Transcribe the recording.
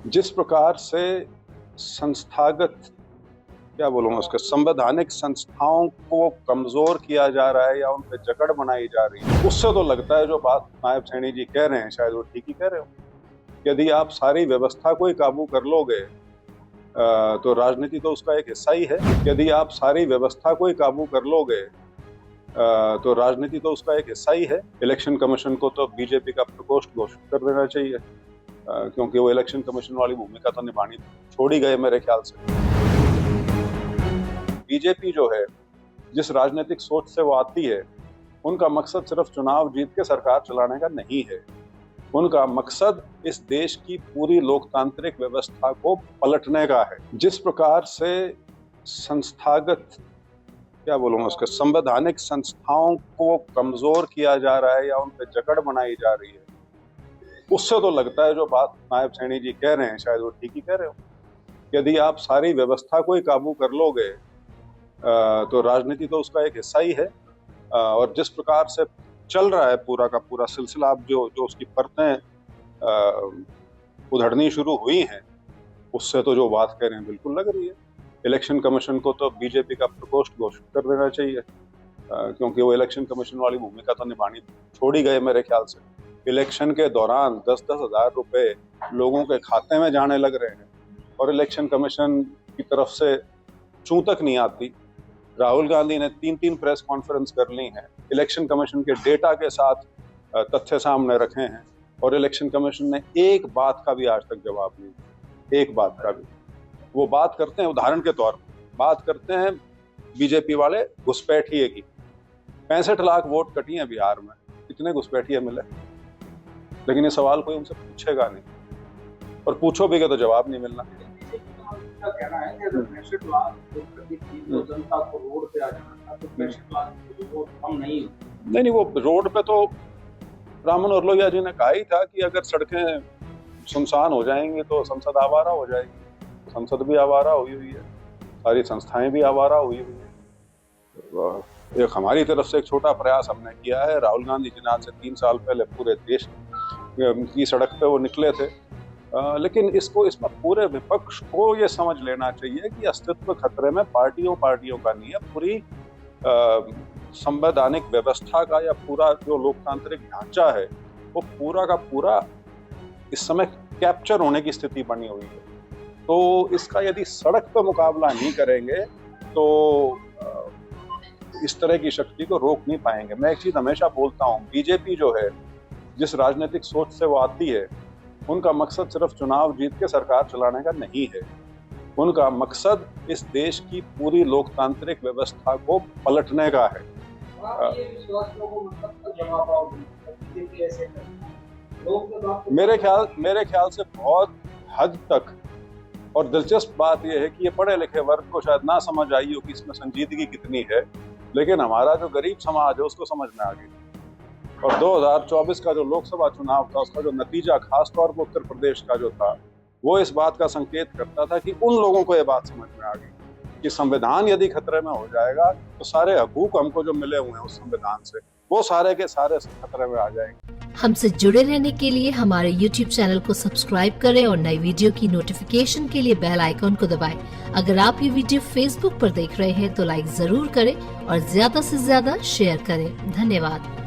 जिस प्रकार से संस्थागत क्या बोलूँगा उसके संवैधानिक संस्थाओं को कमजोर किया जा रहा है या उन पे जकड़ बनाई जा रही है, उससे तो लगता है जो बात नायब सैनी जी कह रहे हैं शायद वो ठीक ही कह रहे हो। यदि आप सारी व्यवस्था को ही काबू कर लोगे तो राजनीति तो उसका एक हिस्सा ही है। यदि आप सारी व्यवस्था को ही काबू कर लोगे तो राजनीति तो उसका एक हिस्सा ही है। इलेक्शन कमीशन को तो बीजेपी का प्रकोष्ठ घोषित कर देना चाहिए, क्योंकि वो इलेक्शन कमीशन वाली भूमिका तो निभानी छोड़ ही गए मेरे ख्याल से। बीजेपी जो है, जिस राजनीतिक सोच से वो आती है, उनका मकसद सिर्फ चुनाव जीत के सरकार चलाने का नहीं है। उनका मकसद इस देश की पूरी लोकतांत्रिक व्यवस्था को पलटने का है। जिस प्रकार से संस्थागत क्या बोलूँगा उसके संवैधानिक संस्थाओं को कमजोर किया जा रहा है या उन पे जकड़ बनाई जा रही है, उससे तो लगता है जो बात नायब सैनी जी कह रहे हैं शायद वो ठीक ही कह रहे हो। यदि आप सारी व्यवस्था को ही काबू कर लोगे तो राजनीति तो उसका एक हिस्सा ही है। और जिस प्रकार से चल रहा है पूरा का पूरा सिलसिला, अब जो उसकी परतें उधड़नी शुरू हुई हैं, उससे तो जो बात कह रहे हैं बिल्कुल लग रही है। इलेक्शन कमीशन को तो बीजेपी का प्रकोष्ठ घोषित कर देना चाहिए, क्योंकि वो इलेक्शन कमीशन वाली भूमिका तो निभानी छोड़ ही गए मेरे ख्याल से। इलेक्शन के दौरान 10-10 हज़ार रुपए लोगों के खाते में जाने लग रहे हैं और इलेक्शन कमीशन की तरफ से चूं तक नहीं आती। राहुल गांधी ने 3-3 प्रेस कॉन्फ्रेंस कर ली हैं, इलेक्शन कमीशन के डेटा के साथ तथ्य सामने रखे हैं, और इलेक्शन कमीशन ने एक बात का भी आज तक जवाब नहीं दिया, एक बात का भी। वो बात करते हैं, उदाहरण के तौर पर बात करते हैं बीजेपी वाले घुसपैठिए की। 65 लाख वोट कटी हैं बिहार में, कितने घुसपैठिए मिले? लेकिन ये सवाल कोई उनसे पूछेगा नहीं, और पूछो भी तो जवाब नहीं मिलना। का कहना है कि अगर 65 लाख तो जनता को रोड पे आ जाना था, तो 65 लाख वोट कम नहीं, वो रोड पे तो रामन और लोहिया जी ने कहा ही था कि अगर सड़कें सुनसान हो जाएंगी तो संसद आवारा हो जाएगी। संसद भी आवारा हुई है, सारी संस्थाएं भी आवारा हुई है। एक हमारी तरफ से एक छोटा प्रयास हमने किया है। राहुल गांधी जी ने आज से 3 साल पहले पूरे देश की सड़क पे वो निकले थे, लेकिन इसमें पूरे विपक्ष को ये समझ लेना चाहिए कि अस्तित्व खतरे में पार्टियों का नहीं है, पूरी संवैधानिक व्यवस्था का या पूरा जो लोकतांत्रिक ढांचा है वो पूरा का पूरा इस समय कैप्चर होने की स्थिति बनी हुई है। तो इसका यदि सड़क पर मुकाबला नहीं करेंगे तो इस तरह की शक्ति को रोक नहीं पाएंगे। मैं एक चीज हमेशा बोलता हूँ, बीजेपी जो है, जिस राजनीतिक सोच से वो आती है, उनका मकसद सिर्फ चुनाव जीत के सरकार चलाने का नहीं है। उनका मकसद इस देश की पूरी लोकतांत्रिक व्यवस्था को पलटने का है। मेरे ख्याल से बहुत हद तक, और दिलचस्प बात यह है कि ये पढ़े लिखे वर्ग को शायद ना समझ आई हो कि इसमें संजीदगी कितनी है, लेकिन हमारा जो गरीब समाज है उसको समझ में आ गई। और 2024 का जो लोकसभा चुनाव था, उसका जो नतीजा खास तौर पर उत्तर प्रदेश का जो था, वो इस बात का संकेत करता था कि उन लोगों को ये बात समझ में आ गई कि संविधान यदि खतरे में हो जाएगा तो सारे हकूक हमको जो मिले हुए हैं उस संविधान से, वो सारे के सारे खतरे में आ जाएंगे। हमसे जुड़े रहने के लिए हमारे YouTube चैनल को सब्सक्राइब करें और नई वीडियो की नोटिफिकेशन के लिए बेल आइकॉन को दबाएं। अगर आप ये वीडियो Facebook पर देख रहे हैं तो लाइक जरूर करें और ज्यादा से ज्यादा शेयर करें। धन्यवाद।